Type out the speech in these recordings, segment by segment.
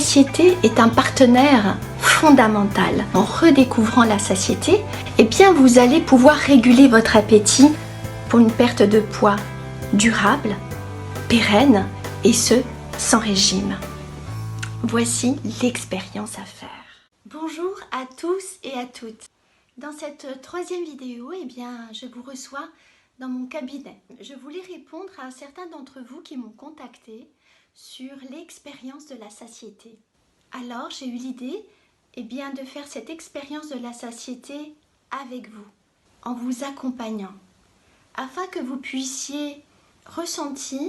satiété est un partenaire fondamental. En redécouvrant la satiété, eh bien vous allez pouvoir réguler votre appétit pour une perte de poids durable, pérenne et ce, sans régime. Voici l'expérience à faire. Bonjour à tous et à toutes. Dans cette troisième vidéo, eh bien, je vous reçois dans mon cabinet. Je voulais répondre à certains d'entre vous qui m'ont contacté sur l'expérience de la satiété. Alors, j'ai eu l'idée de faire cette expérience de la satiété avec vous, en vous accompagnant, afin que vous puissiez ressentir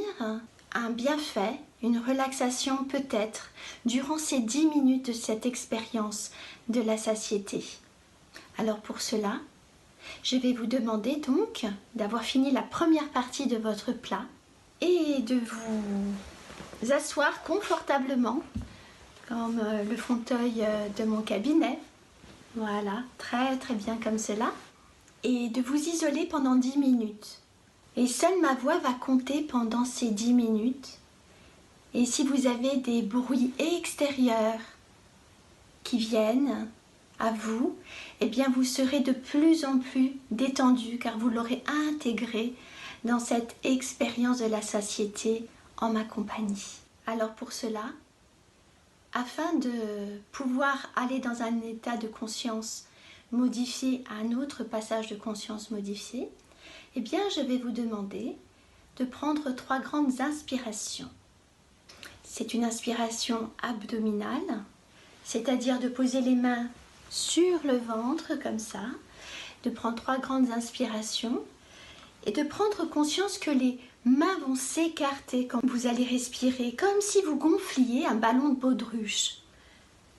un bienfait, une relaxation peut-être, durant ces 10 minutes de cette expérience de la satiété. Alors pour cela, je vais vous demander donc d'avoir fini la première partie de votre plat et de vous asseoir confortablement comme le fauteuil de mon cabinet. Voilà, très très bien comme cela. Et de vous isoler pendant 10 minutes. Et seule ma voix va compter pendant ces 10 minutes. Et si vous avez des bruits extérieurs qui viennent à vous, eh bien vous serez de plus en plus détendu car vous l'aurez intégré dans cette expérience de la satiété en ma compagnie. Alors pour cela, afin de pouvoir aller dans un état de conscience modifié à un autre passage de conscience modifié, eh bien je vais vous demander de prendre 3 grandes inspirations. C'est une inspiration abdominale, c'est-à-dire de poser les mains sur le ventre comme ça, de prendre 3 grandes inspirations et de prendre conscience que les mains vont s'écarter quand vous allez respirer, comme si vous gonfliez un ballon de baudruche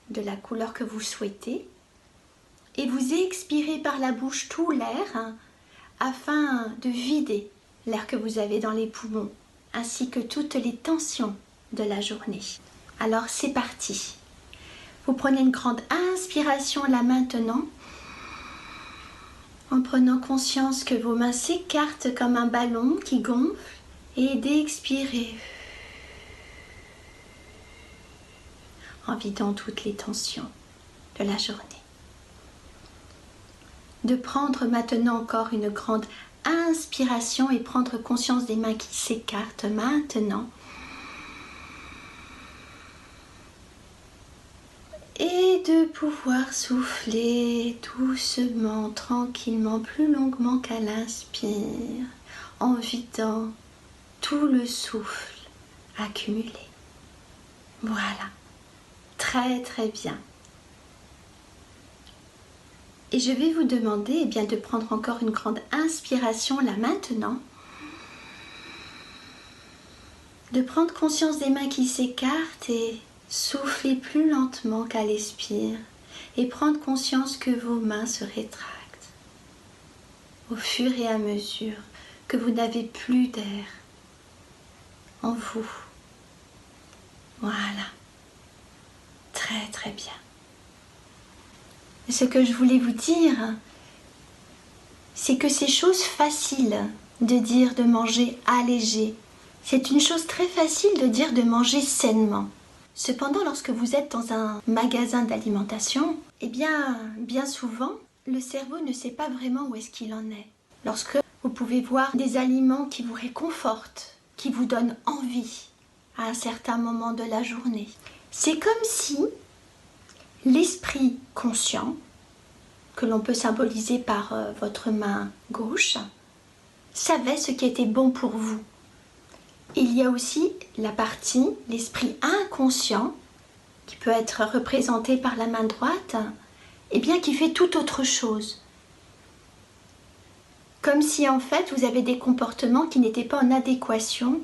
de la couleur que vous souhaitez et vous expirez par la bouche tout l'air afin de vider l'air que vous avez dans les poumons ainsi que toutes les tensions de la journée. Alors c'est parti. Vous prenez une grande inspiration là maintenant, en prenant conscience que vos mains s'écartent comme un ballon qui gonfle et d'expirer en vidant toutes les tensions de la journée. De prendre maintenant encore une grande inspiration et prendre conscience des mains qui s'écartent maintenant. Et de pouvoir souffler doucement, tranquillement, plus longuement qu'à l'inspire, en vidant tout le souffle accumulé. Voilà, très très bien. Et je vais vous demander de prendre encore une grande inspiration là maintenant, de prendre conscience des mains qui s'écartent et souffler plus lentement qu'à l'expire et prendre conscience que vos mains se rétractent au fur et à mesure que vous n'avez plus d'air en vous. Voilà, très très bien. Ce que je voulais vous dire, c'est que c'est chose facile de dire de manger allégé. C'est une chose très facile de dire de manger sainement. Cependant, lorsque vous êtes dans un magasin d'alimentation, bien souvent, le cerveau ne sait pas vraiment où est-ce qu'il en est. Lorsque vous pouvez voir des aliments qui vous réconfortent, qui vous donnent envie à un certain moment de la journée. C'est comme si l'esprit conscient, que l'on peut symboliser par votre main gauche, savait ce qui était bon pour vous. Il y a aussi la partie, l'esprit inconscient, qui peut être représenté par la main droite, qui fait tout autre chose. Comme si en fait vous avez des comportements qui n'étaient pas en adéquation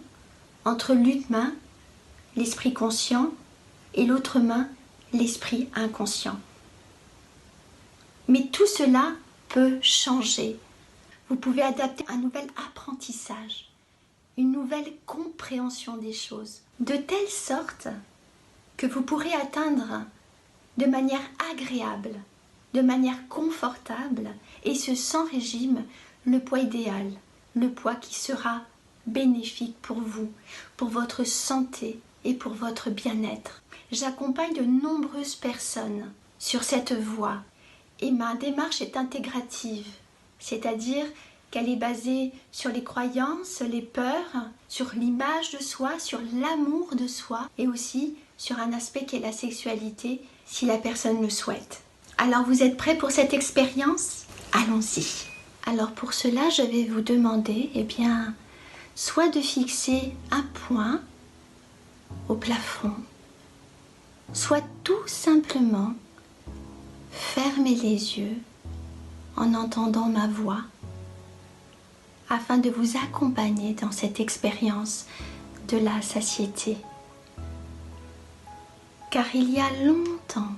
entre l'une main, l'esprit conscient, et l'autre main, l'esprit inconscient. Mais tout cela peut changer. Vous pouvez adapter un nouvel apprentissage, une nouvelle compréhension des choses, de telle sorte que vous pourrez atteindre de manière agréable, de manière confortable, et ce sans régime, le poids idéal, le poids qui sera bénéfique pour vous, pour votre santé et pour votre bien-être. J'accompagne de nombreuses personnes sur cette voie et ma démarche est intégrative, c'est-à-dire qu'elle est basée sur les croyances, les peurs, sur l'image de soi, sur l'amour de soi et aussi sur un aspect qui est la sexualité si la personne le souhaite. Alors vous êtes prêts pour cette expérience? Allons-y. Alors pour cela, je vais vous demander, soit de fixer un point au plafond, soit tout simplement fermer les yeux en entendant ma voix afin de vous accompagner dans cette expérience de la satiété. Car il y a longtemps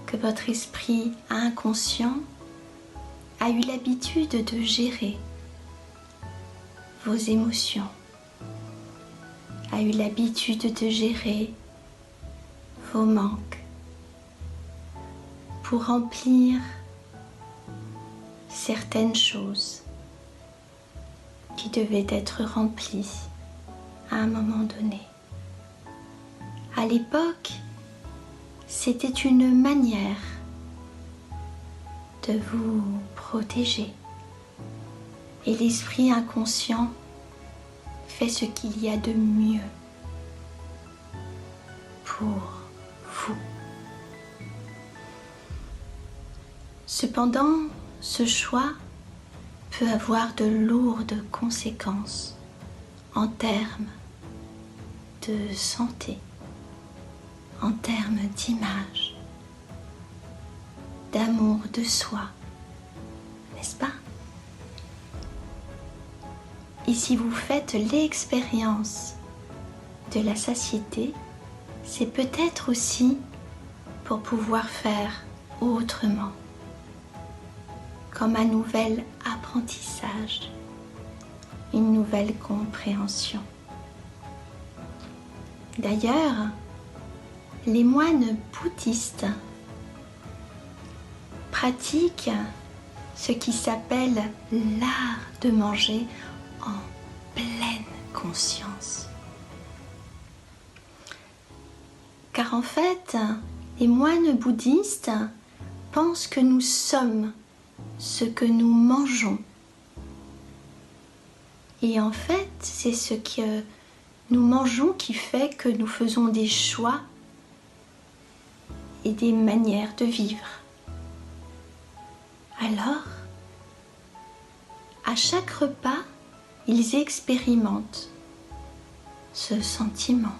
que votre esprit inconscient a eu l'habitude de gérer vos émotions, a eu l'habitude de gérer vos manques pour remplir certaines choses qui devaient être remplies à un moment donné. À l'époque, c'était une manière de vous protéger. Et l'esprit inconscient fait ce qu'il y a de mieux pour vous. Cependant, ce choix peut avoir de lourdes conséquences en termes de santé, en termes d'image, d'amour de soi, n'est-ce pas? Et si vous faites l'expérience de la satiété, c'est peut-être aussi pour pouvoir faire autrement, comme un nouvel apprentissage, une nouvelle compréhension. D'ailleurs, les moines bouddhistes pratiquent ce qui s'appelle l'art de manger en pleine conscience. Car en fait, les moines bouddhistes pensent que nous sommes ce que nous mangeons. Et en fait, c'est ce que nous mangeons qui fait que nous faisons des choix et des manières de vivre. Alors, à chaque repas, ils expérimentent ce sentiment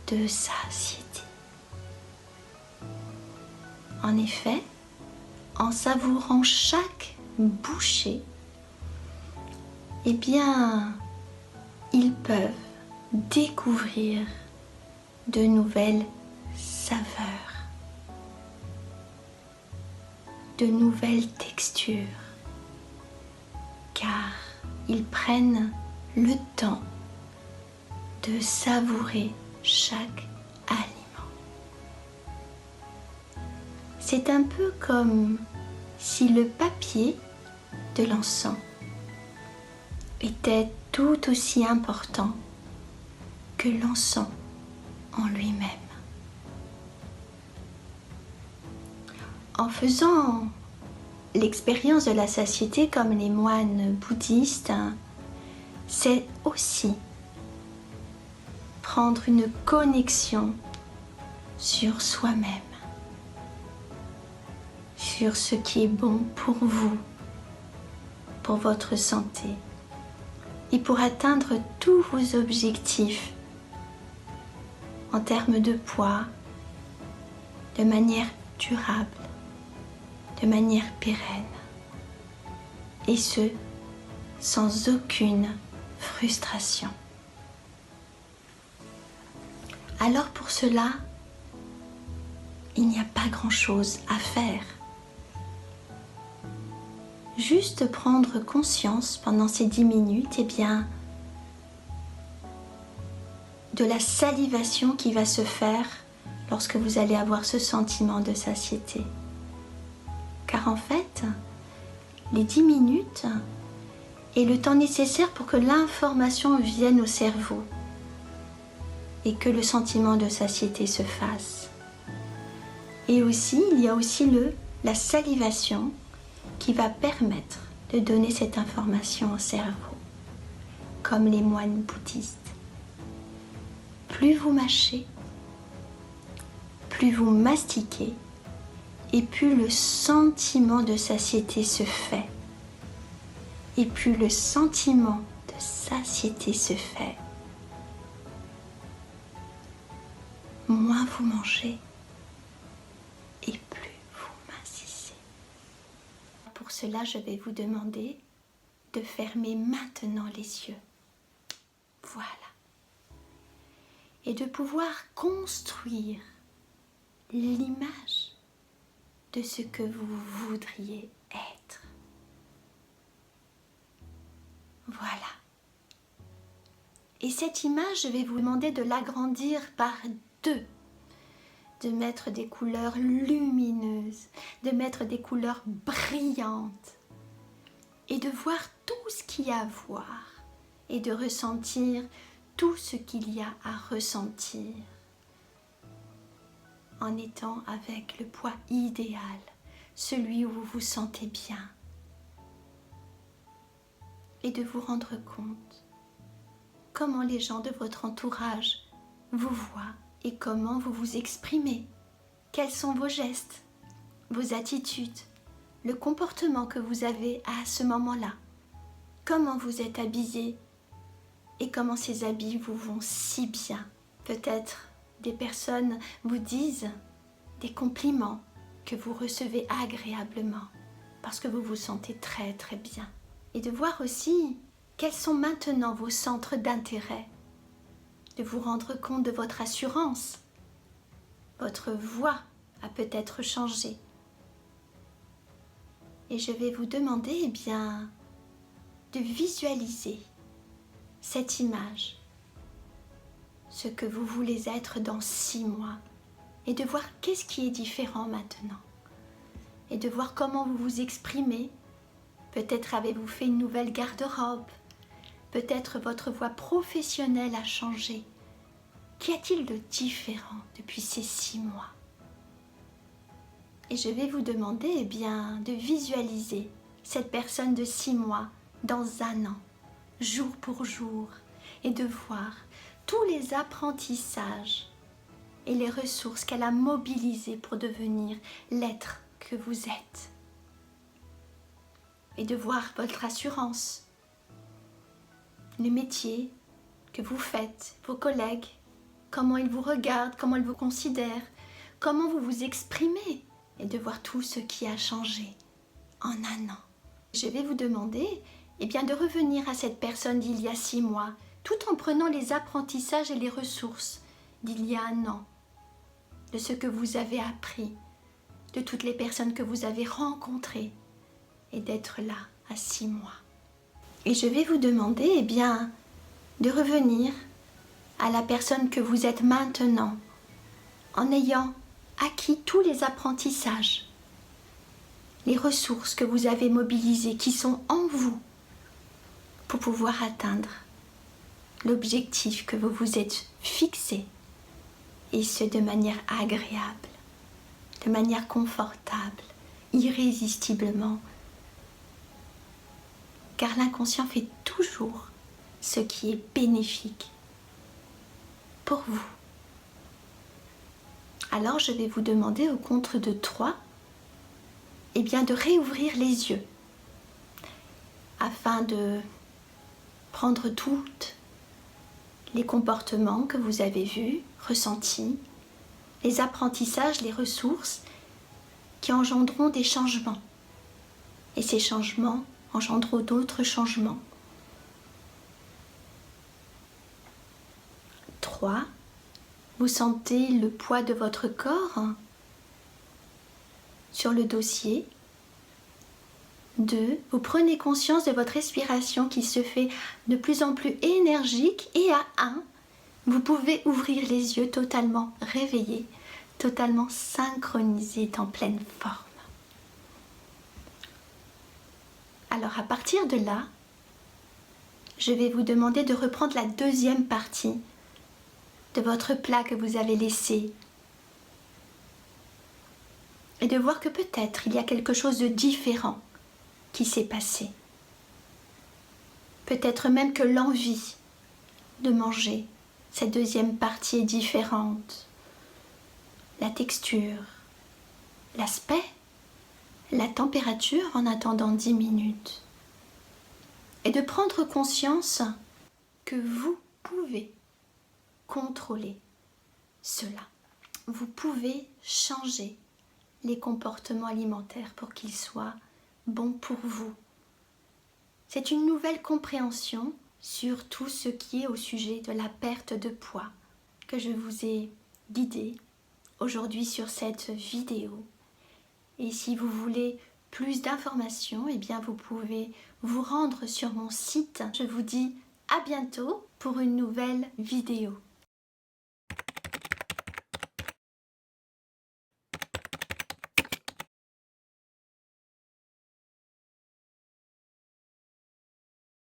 de satiété. En effet, en savourant chaque bouchée, ils peuvent découvrir de nouvelles saveurs, de nouvelles textures, car ils prennent le temps de savourer chaque aliment. C'est un peu comme si le papier de l'encens était tout aussi important que l'encens en lui-même. En faisant l'expérience de la satiété comme les moines bouddhistes, c'est aussi prendre une connexion sur soi-même, sur ce qui est bon pour vous, pour votre santé et pour atteindre tous vos objectifs en termes de poids, de manière durable, de manière pérenne, et ce, sans aucune frustration. Alors pour cela, il n'y a pas grand-chose à faire. Juste prendre conscience pendant ces 10 minutes, de la salivation qui va se faire lorsque vous allez avoir ce sentiment de satiété. Car en fait, les 10 minutes est le temps nécessaire pour que l'information vienne au cerveau. et que le sentiment de satiété se fasse. Et aussi, il y a aussi la salivation qui va permettre de donner cette information au cerveau, comme les moines bouddhistes. Plus vous mâchez, plus vous mastiquez, et plus le sentiment de satiété se fait. Et plus le sentiment de satiété se fait, moins vous mangez et plus vous mincissez. Pour cela, je vais vous demander de fermer maintenant les yeux. Voilà. Et de pouvoir construire l'image de ce que vous voudriez être. Voilà. Et cette image, je vais vous demander de l'agrandir par 2. De mettre des couleurs lumineuses, de mettre des couleurs brillantes et de voir tout ce qu'il y a à voir et de ressentir tout ce qu'il y a à ressentir en étant avec le poids idéal, celui où vous vous sentez bien. Et de vous rendre compte comment les gens de votre entourage vous voient et comment vous vous exprimez. Quels sont vos gestes, vos attitudes, le comportement que vous avez à ce moment-là. Comment vous êtes habillé et comment ces habits vous vont si bien. Peut-être des personnes vous disent des compliments que vous recevez agréablement parce que vous vous sentez très très bien. Et de voir aussi quels sont maintenant vos centres d'intérêt, de vous rendre compte de votre assurance. Votre voix a peut-être changé. Et je vais vous demander de visualiser cette image, ce que vous voulez être dans 6 mois, et de voir qu'est-ce qui est différent maintenant, et de voir comment vous vous exprimez. Peut-être avez-vous fait une nouvelle garde-robe, peut-être votre voix professionnelle a changé. Qu'y a-t-il de différent depuis ces 6 mois? Et je vais vous demander de visualiser cette personne de 6 mois dans 1 an, jour pour jour, et de voir tous les apprentissages et les ressources qu'elle a mobilisées pour devenir l'être que vous êtes. Et de voir votre assurance, le métier que vous faites, vos collègues, comment ils vous regardent, comment ils vous considèrent, comment vous vous exprimez, et de voir tout ce qui a changé en 1 an. Je vais vous demander de revenir à cette personne d'il y a 6 mois, tout en prenant les apprentissages et les ressources d'il y a 1 an, de ce que vous avez appris, de toutes les personnes que vous avez rencontrées, et d'être là à 6 mois. Et je vais vous demander de revenir à la personne que vous êtes maintenant, en ayant acquis tous les apprentissages, les ressources que vous avez mobilisées, qui sont en vous, pour pouvoir atteindre l'objectif que vous vous êtes fixé, et ce de manière agréable, de manière confortable, irrésistiblement, car l'inconscient fait toujours ce qui est bénéfique pour vous. Alors je vais vous demander au compte de 3 de réouvrir les yeux afin de prendre tous les comportements que vous avez vus, ressentis, les apprentissages, les ressources qui engendreront des changements. Et ces changements engendreront d'autres changements. 3. Vous sentez le poids de votre corps sur le dossier. 2. Vous prenez conscience de votre respiration qui se fait de plus en plus énergique. Et à 1, vous pouvez ouvrir les yeux totalement réveillés, totalement synchronisés, en pleine forme. Alors à partir de là, je vais vous demander de reprendre la deuxième partie de votre plat que vous avez laissé et de voir que peut-être il y a quelque chose de différent qui s'est passé. Peut-être même que l'envie de manger cette deuxième partie est différente. La texture, l'aspect, la température en attendant 10 minutes. Et de prendre conscience que vous pouvez contrôler cela. Vous pouvez changer les comportements alimentaires pour qu'ils soient bons pour vous. C'est une nouvelle compréhension sur tout ce qui est au sujet de la perte de poids que je vous ai guidé aujourd'hui sur cette vidéo. Et si vous voulez plus d'informations, eh bien vous pouvez vous rendre sur mon site. Je vous dis à bientôt pour une nouvelle vidéo.